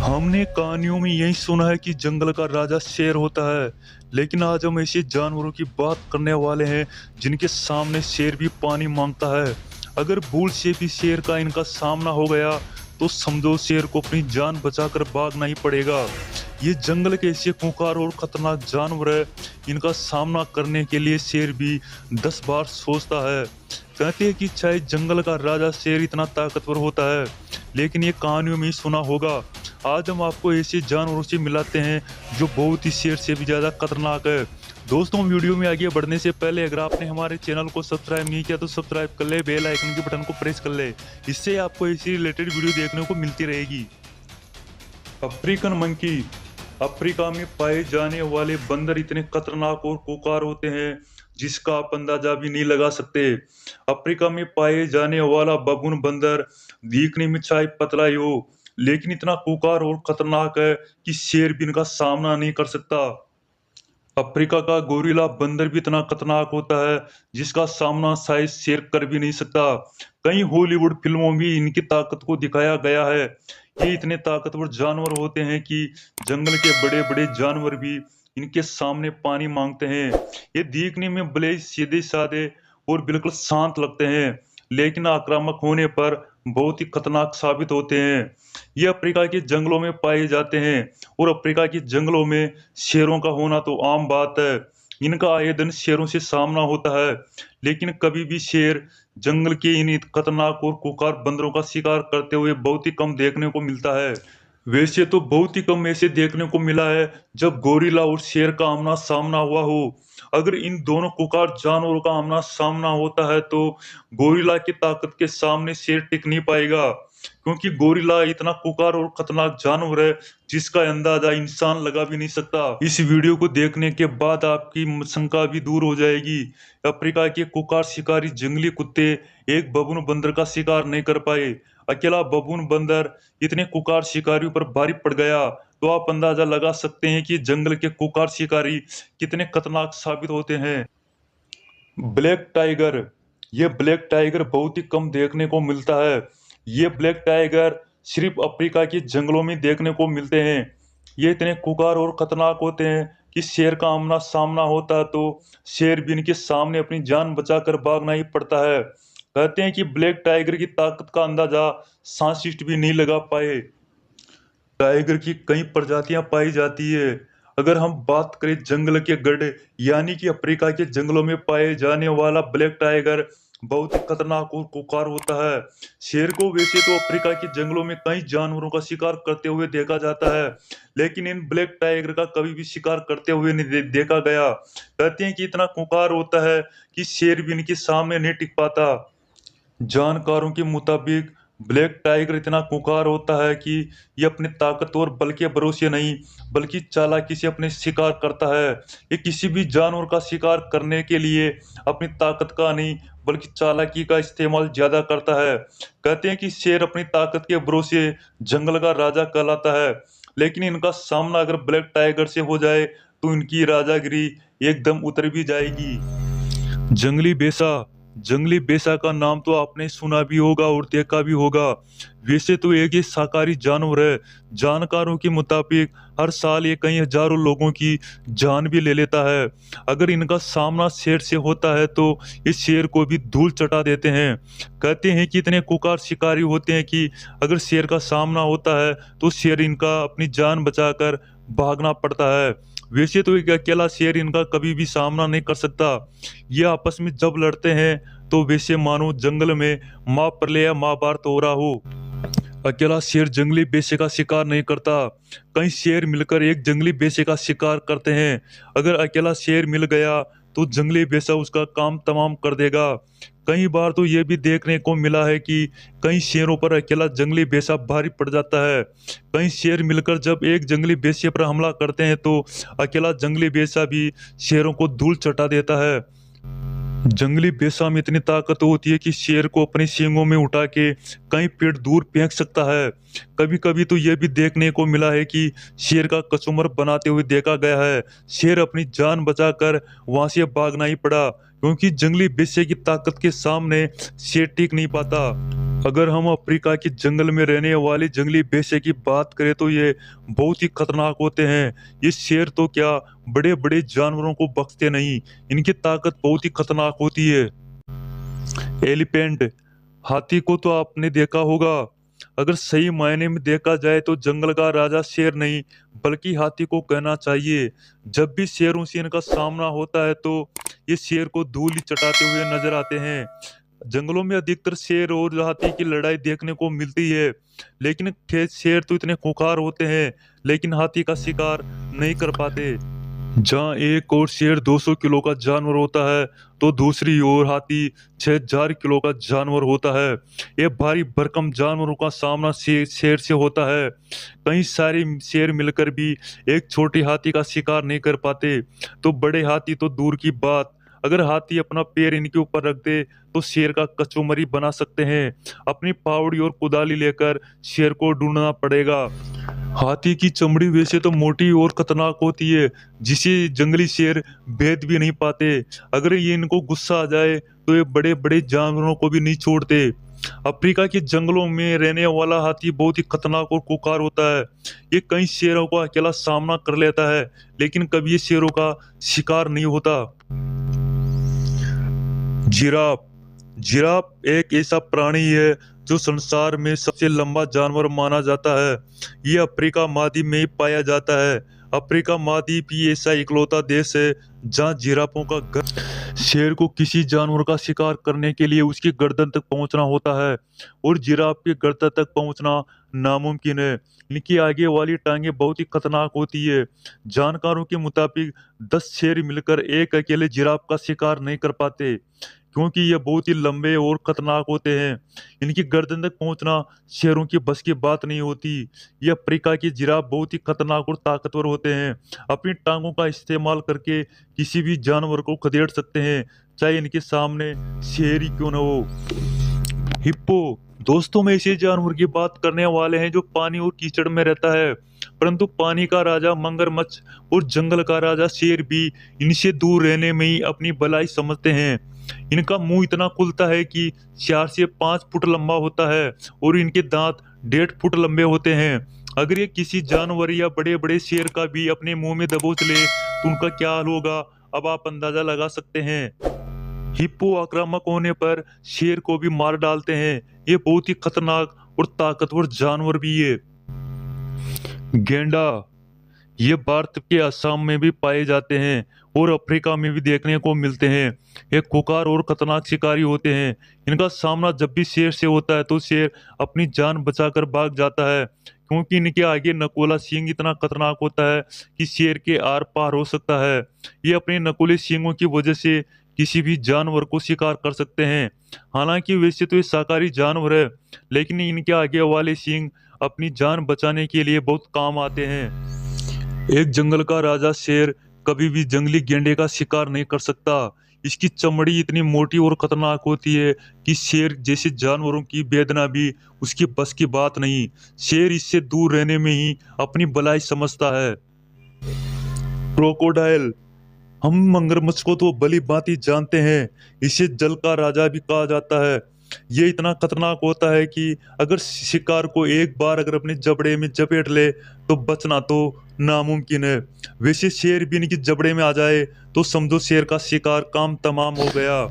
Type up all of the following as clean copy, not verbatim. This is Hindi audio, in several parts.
हमने कहानियों में यही सुना है कि जंगल का राजा शेर होता है, लेकिन आज हम ऐसे जानवरों की बात करने वाले हैं जिनके सामने शेर भी पानी मांगता है। अगर भूल से भी शेर का इनका सामना हो गया तो समझो शेर को अपनी जान बचाकर भागना ही पड़ेगा। ये जंगल के ऐसे खूंखार और खतरनाक जानवर है, इनका सामना करने के लिए शेर भी 10 बार सोचता है। कहते हैं कि चाहे जंगल का राजा शेर इतना ताकतवर होता है, लेकिन ये कहानियों में ही सुना होगा। आज हम आपको ऐसे जानवरों से मिलाते हैं जो बहुत ही शेर से भी ज़्यादा खतरनाक है। दोस्तों, वीडियो में आगे बढ़ने से पहले अगर आपने हमारे चैनल को सब्सक्राइब नहीं किया तो सब्सक्राइब कर ले, बेल आइकन के बटन को प्रेस कर ले। इससे आपको ऐसी रिलेटेड वीडियो देखने को मिलती रहेगी। African monkey. अफ्रीका में पाए जाने वाले बंदर इतने खतरनाक और खूंखार होते हैं जिसका आप अंदाजा भी नहीं लगा सकते। अफ्रीका में पाए जाने वाला बबून बंदर दिखने में चाहे पतला ही हो, लेकिन इतना खूंखार और खतरनाक है कि शेर भी इनका सामना नहीं कर सकता। अफ्रीका का गोरिल्ला बंदर भी इतना खतरनाक होता है जिसका सामना शायद शेर कर भी नहीं सकता। कई हॉलीवुड फिल्मों में इनकी ताकत को दिखाया गया है। ये इतने ताकतवर जानवर होते हैं कि जंगल के बड़े बड़े जानवर भी इनके सामने पानी मांगते हैं। ये दिखने में भले ही सीधे साधे और बिल्कुल शांत लगते हैं, लेकिन आक्रामक होने पर बहुत ही खतरनाक साबित होते हैं। ये अफ्रीका के जंगलों में पाए जाते हैं और अफ्रीका के जंगलों में शेरों का होना तो आम बात है। इनका आए दिन शेरों से सामना होता है, लेकिन कभी भी शेर जंगल के इन खतरनाक और खूंखार बंदरों का शिकार करते हुए बहुत ही कम देखने को मिलता है। वैसे तो बहुत ही कम ऐसे देखने को मिला है जब गोरिल्ला और शेर का आमना सामना हुआ हो। अगर इन दोनों खूंखार जानवरों का आमना सामना होता है तो गोरिल्ला की ताकत के सामने शेर टिक नहीं पाएगा, क्योंकि गोरिल्ला इतना खूंखार और खतरनाक जानवर है जिसका अंदाजा इंसान लगा भी नहीं सकता। इस वीडियो को देखने के बाद आपकी शंका भी दूर हो जाएगी। अफ्रीका के खूंखार शिकारी जंगली कुत्ते एक बबून बंदर का शिकार नहीं कर पाए। अकेला बबून बंदर इतने खूंखार शिकारियों पर भारी पड़ गया तो आप अंदाजा लगा सकते हैं कि जंगल के खूंखार शिकारी कितने खतरनाक साबित होते हैं। Black tiger. ये ब्लैक टाइगर बहुत ही कम देखने को मिलता है। ये ब्लैक टाइगर सिर्फ अफ्रीका के जंगलों में देखने को मिलते हैं। ये इतने खूंखार और खतरनाक होते हैं कि शेर का आमना सामना होता है तो शेर भी इनके सामने अपनी जान बचाकर भागना ही पड़ता है। कहते हैं कि ब्लैक टाइगर की ताकत का अंदाजा साइंटिस्ट भी नहीं लगा पाए। टाइगर की कई प्रजातियां पाई जाती है। अगर हम बात करें जंगल के गधे यानी कि अफ्रीका के जंगलों में पाए जाने वाला ब्लैक टाइगर बहुत ही खतरनाक और खूंखार होता है। शेर को वैसे तो अफ्रीका के जंगलों में कई जानवरों का शिकार करते हुए देखा जाता है, लेकिन इन ब्लैक टाइगर का कभी भी शिकार करते हुए नहीं देखा गया। कहते हैं कि इतना खूंखार होता है कि शेर भी इनके सामने नहीं टिक पाता। जानकारों के मुताबिक ब्लैक टाइगर इतना खूंखार होता है कि ये अपनी ताकत और बल के भरोसे नहीं बल्कि चालाकी से अपने शिकार करता है। ये किसी भी जानवर का शिकार करने के लिए अपनी ताकत का नहीं बल्कि चालाकी का इस्तेमाल ज्यादा करता है। कहते हैं कि शेर अपनी ताकत के भरोसे जंगल का राजा कहलाता है, लेकिन इनका सामना अगर ब्लैक टाइगर से हो जाए तो इनकी राजागिरी एकदम उतर भी जाएगी। जंगली बेसा। जंगली बेसा का नाम तो आपने सुना भी होगा और देखा भी होगा। वैसे तो एक ये शाकाहारी जानवर है। जानकारों के मुताबिक हर साल ये कई हजारों लोगों की जान भी ले लेता है। अगर इनका सामना शेर से होता है तो इस शेर को भी धूल चटा देते हैं। कहते हैं कि इतने खूंखार शिकारी होते हैं कि अगर शेर का सामना होता है तो शेर इनका अपनी जान बचाकर भागना पड़ता है। वैसे तो एक अकेला शेर इनका कभी भी सामना नहीं कर सकता। ये आपस में जब लड़ते हैं तो वैसे मानो जंगल में महाप्रलय या महाभारत हो रहा हो। अकेला शेर जंगली बेसे का शिकार नहीं करता, कई शेर मिलकर एक जंगली बेसे का शिकार करते हैं। अगर अकेला शेर मिल गया तो जंगली बेसा उसका काम तमाम कर देगा। कई बार तो ये भी देखने को मिला है कि कई शेरों पर अकेला जंगली बेसा भारी पड़ जाता है। कई शेर मिलकर जब एक जंगली बेसे पर हमला करते हैं तो अकेला जंगली बेसा भी शेरों को धूल चटा देता है। जंगली बेसा में इतनी ताकत होती है कि शेर को अपने सींगों में उठा के कई पेड़ दूर फेंक सकता है। कभी कभी तो यह भी देखने को मिला है कि शेर का कचूमर बनाते हुए देखा गया है। शेर अपनी जान बचाकर वहां से भागना ही पड़ा, क्योंकि जंगली बेसे की ताकत के सामने शेर टिक नहीं पाता। अगर हम अफ्रीका के जंगल में रहने वाले जंगली भैंसे की बात करें तो ये बहुत ही खतरनाक होते हैं। ये शेर तो क्या, बड़े बड़े जानवरों को बख्शते नहीं। इनकी ताकत बहुत ही खतरनाक होती है। एलिफेंट, हाथी को तो आपने देखा होगा। अगर सही मायने में देखा जाए तो जंगल का राजा शेर नहीं बल्कि हाथी को कहना चाहिए। जब भी शेरों से इनका सामना होता है तो ये शेर को धूल चटाते हुए नजर आते हैं। जंगलों में अधिकतर शेर और हाथी की लड़ाई देखने को मिलती है, लेकिन शेर तो इतने खूंखार होते हैं लेकिन हाथी का शिकार नहीं कर पाते। जहाँ एक और शेर 200 किलो का जानवर होता है तो दूसरी ओर हाथी 6000 किलो का जानवर होता है। ये भारी भरकम जानवरों का सामना शेर से होता है। कई सारे शेर मिलकर भी एक छोटे हाथी का शिकार नहीं कर पाते, तो बड़े हाथी तो दूर की बात। अगर हाथी अपना पैर इनके ऊपर रख दे तो शेर का कचौमरी बना सकते हैं। अपनी फावड़ी और कुदाली लेकर शेर को ढूंढना पड़ेगा। हाथी की चमड़ी वैसे तो मोटी और खतरनाक होती है, जिसे जंगली शेर भेद भी नहीं पाते। अगर ये इनको गुस्सा आ जाए तो ये बड़े बड़े जानवरों को भी नहीं छोड़ते। अफ्रीका के जंगलों में रहने वाला हाथी बहुत ही खतरनाक और खुंखार होता है। ये कई शेरों का अकेला सामना कर लेता है, लेकिन कभी ये शेरों का शिकार नहीं होता। जिराफ, जिराफ एक ऐसा प्राणी है जो संसार में सबसे लंबा जानवर माना जाता है। ये अफ्रीका महाद्वीप में ही पाया जाता है। अफ्रीका महाद्वीप ही ऐसा इकलौता देश है जहाँ जिराफों का घर। शेर को किसी जानवर का शिकार करने के लिए उसकी गर्दन तक पहुंचना होता है और जिराफ की गर्दन तक पहुंचना नामुमकिन है। इनकी आगे वाली टांगें बहुत ही खतरनाक होती है। जानकारों के मुताबिक 10 शेर मिलकर एक अकेले जिराफ का शिकार नहीं कर पाते, क्योंकि ये बहुत ही लंबे और खतरनाक होते हैं। इनकी गर्दन तक पहुंचना शेरों की बस की बात नहीं होती। ये अफ्रीका की जिराफ बहुत ही खतरनाक और ताकतवर होते हैं। अपनी टांगों का इस्तेमाल करके किसी भी जानवर को खदेड़ सकते हैं, चाहे इनके सामने शेर ही क्यों न हो। हिप्पो, दोस्तों में ऐसे जानवर की बात करने वाले हैं जो पानी और कीचड़ में रहता है, परंतु पानी का राजा मगरमच्छ और जंगल का राजा शेर भी इनसे दूर रहने में ही अपनी भलाई समझते हैं। इनका मुंह इतना खुलता है कि 4 से 5 फुट लंबा होता है और इनके दांत 1.5 फुट लंबे होते हैं। अगर ये किसी जानवर या बड़े बड़े शेर का भी अपने मुंह में दबोच ले तो उनका क्या हाल होगा, अब आप अंदाजा लगा सकते हैं। हिप्पो आक्रामक होने पर शेर को भी मार डालते हैं। ये बहुत ही खतरनाक और ताकतवर जानवर भी है। गेंडा, ये भारत के असम में भी पाए जाते हैं और अफ्रीका में भी देखने को मिलते हैं। ये खुंखार और खतरनाक शिकारी होते हैं। इनका सामना जब भी शेर से होता है तो शेर अपनी जान बचाकर भाग जाता है, क्योंकि इनके आगे नकोला सींग इतना खतरनाक होता है कि शेर के आर पार हो सकता है। ये अपने नकोले सींगों की वजह से किसी भी जानवर को शिकार कर सकते हैं। हालांकि वैसे तो ये शाकाहारी जानवर है, लेकिन इनके आगे वाले सींग अपनी जान बचाने के लिए बहुत काम आते हैं। एक जंगल का राजा शेर कभी भी जंगली गेंडे का शिकार नहीं कर सकता। इसकी चमड़ी इतनी मोटी और खतरनाक होती है कि शेर जैसे जानवरों की वेदना भी उसकी बस की बात नहीं। शेर इससे दूर रहने में ही अपनी भलाई समझता है। क्रोकोडाइल, हम मगरमच्छ को तो भली भांति जानते हैं। इसे जल का राजा भी कहा जाता है। ये इतना खतरनाक होता है कि अगर शिकार को एक बार अगर अपने जबड़े में जपेट ले तो बचना तो नामुमकिन है। वैसे शेर भी इनकी जबड़े में आ जाए तो समझो शेर का शिकार काम तमाम हो गया।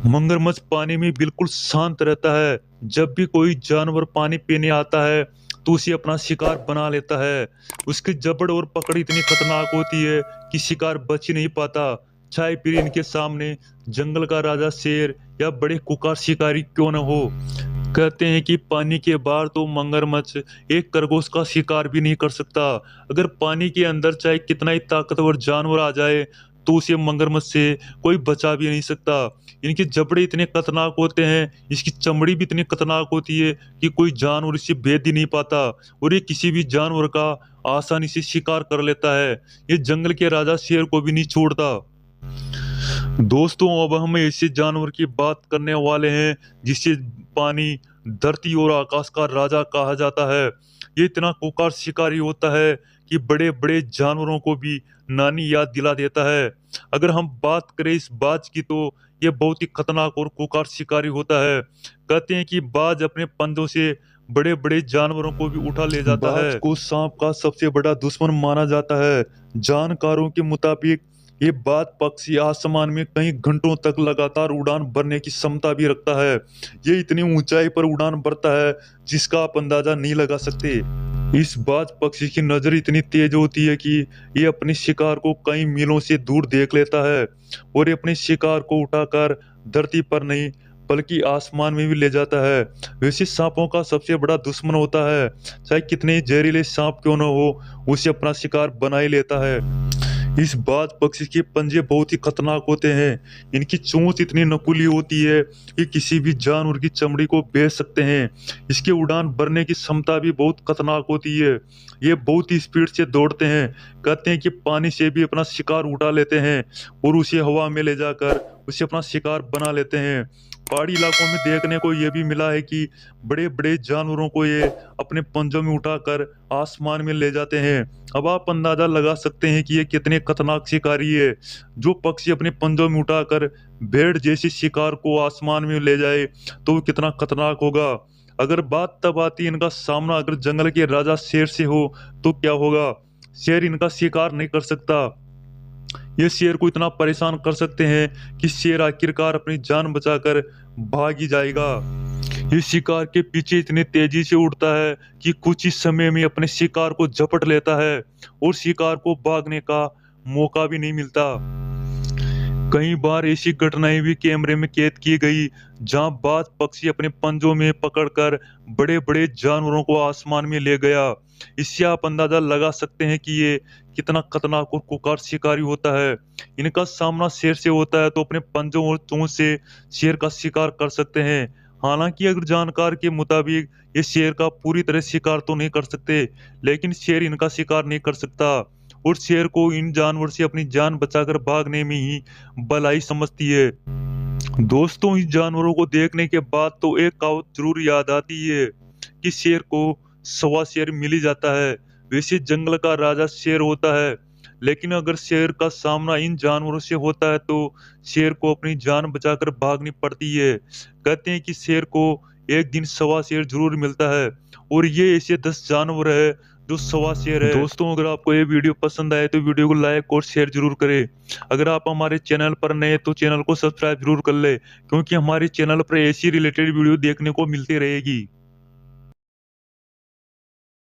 मगरमच्छ पानी में बिल्कुल शांत रहता है। जब भी कोई जानवर पानी पीने आता है तो उसे अपना शिकार बना लेता है। उसकी जबड़ और पकड़ इतनी खतरनाक होती है कि शिकार बच ही नहीं पाता, चाहे फिर इनके सामने जंगल का राजा शेर या बड़े खुंखार शिकारी क्यों न हो। कहते हैं कि पानी के बाहर तो मगरमच्छ एक खरगोश का शिकार भी नहीं कर सकता। अगर पानी के अंदर चाहे कितना ही ताकतवर जानवर आ जाए तो उसे मगरमच्छ से कोई बचा भी नहीं सकता। इनके जबड़े इतने खतरनाक होते हैं, इसकी चमड़ी भी इतनी खतरनाक होती है कि कोई जानवर इसे भेद ही नहीं पाता और ये किसी भी जानवर का आसानी से शिकार कर लेता है। ये जंगल के राजा शेर को भी नहीं छोड़ता। दोस्तों, अब हम ऐसे जानवर की बात करने वाले हैं जिसे पानी धरती और आकाश का राजा कहा जाता है। ये इतना खुंखार शिकारी होता है कि बड़े बड़े जानवरों को भी नानी याद दिला देता है। अगर हम बात करें इस बाज की तो ये बहुत ही खतरनाक और खुंखार शिकारी होता है। कहते हैं कि बाज अपने पंजों से बड़े बड़े जानवरों को भी उठा ले जाता है। बाज को सांप का सबसे बड़ा दुश्मन माना जाता है। जानकारों के मुताबिक ये बाज पक्षी आसमान में कई घंटों तक लगातार उड़ान भरने की क्षमता भी रखता है। ये इतनी ऊंचाई पर उड़ान भरता है जिसका आप अंदाजा नहीं लगा सकते। इस बाज पक्षी की नजर इतनी तेज होती है कि ये अपने शिकार को कई मीलों से दूर देख लेता है और ये अपने शिकार को उठाकर धरती पर नहीं बल्कि आसमान में भी ले जाता है। वैसे सांपों का सबसे बड़ा दुश्मन होता है, चाहे कितने जहरीले सांप क्यों न हो, उसे अपना शिकार बना ही लेता है। इस बाज पक्षी के पंजे बहुत ही खतरनाक होते हैं। इनकी चोंच इतनी नकुली होती है कि किसी भी जानवर की चमड़ी को बेच सकते हैं। इसके उड़ान भरने की क्षमता भी बहुत खतरनाक होती है। ये बहुत ही स्पीड से दौड़ते हैं। कहते हैं कि पानी से भी अपना शिकार उठा लेते हैं और उसे हवा में ले जाकर उसे अपना शिकार बना लेते हैं। पहाड़ी इलाकों में देखने को ये भी मिला है कि बड़े बड़े जानवरों को ये अपने पंजों में उठाकर आसमान में ले जाते हैं। अब आप अंदाजा लगा सकते हैं कि ये कितने खतरनाक शिकारी है। जो पक्षी अपने पंजों में उठाकर भेड़ जैसी शिकार को आसमान में ले जाए तो वो कितना खतरनाक होगा। अगर बात तब आती है इनका सामना अगर जंगल के राजा शेर से हो तो क्या होगा। शेर इनका शिकार नहीं कर सकता। ये शेर को इतना परेशान कर सकते हैं कि शेर आखिरकार अपनी जान बचाकर भाग ही जाएगा। ये शिकार के पीछे इतनी तेजी से उड़ता है कि कुछ ही समय में अपने शिकार को झपट लेता है और शिकार को भागने का मौका भी नहीं मिलता। कई बार ऐसी घटनाएं भी कैमरे में कैद की गई जहां बाज पक्षी अपने पंजों में पकड़कर बड़े बड़े जानवरों को आसमान में ले गया। इससे आप अंदाजा लगा सकते हैं कि ये कितना खतरनाक और खुंखार शिकारी होता है। इनका सामना शेर से होता है तो अपने पंजों और चोंच से शेर का शिकार कर सकते हैं। हालांकि अगर जानकार के मुताबिक ये शेर का पूरी तरह शिकार तो नहीं कर सकते, लेकिन शेर इनका शिकार नहीं कर सकता और शेर को इन जानवर से अपनी जान बचाकर भागने में ही भलाई समझती है। दोस्तों, इस जानवरों को देखने के बाद तो एक कहावत जरूर याद आती है कि शेर को सवा शेर मिल ही जाता है। वैसे जंगल का राजा शेर होता है, लेकिन अगर शेर का सामना इन जानवरों से होता है तो शेर को अपनी जान बचाकर भागनी पड़ती है। कहते हैं कि शेर को एक दिन सवा शेर जरूर मिलता है और ये ऐसे 10 जानवर है जो सवा शेर है। दोस्तों, अगर आपको ये वीडियो पसंद आए तो वीडियो को लाइक और शेयर जरूर करें। अगर आप हमारे चैनल पर नए हैं तो चैनल को सब्सक्राइब जरूर कर ले, क्योंकि हमारे चैनल पर ऐसी रिलेटेड वीडियो देखने को मिलती रहेगी।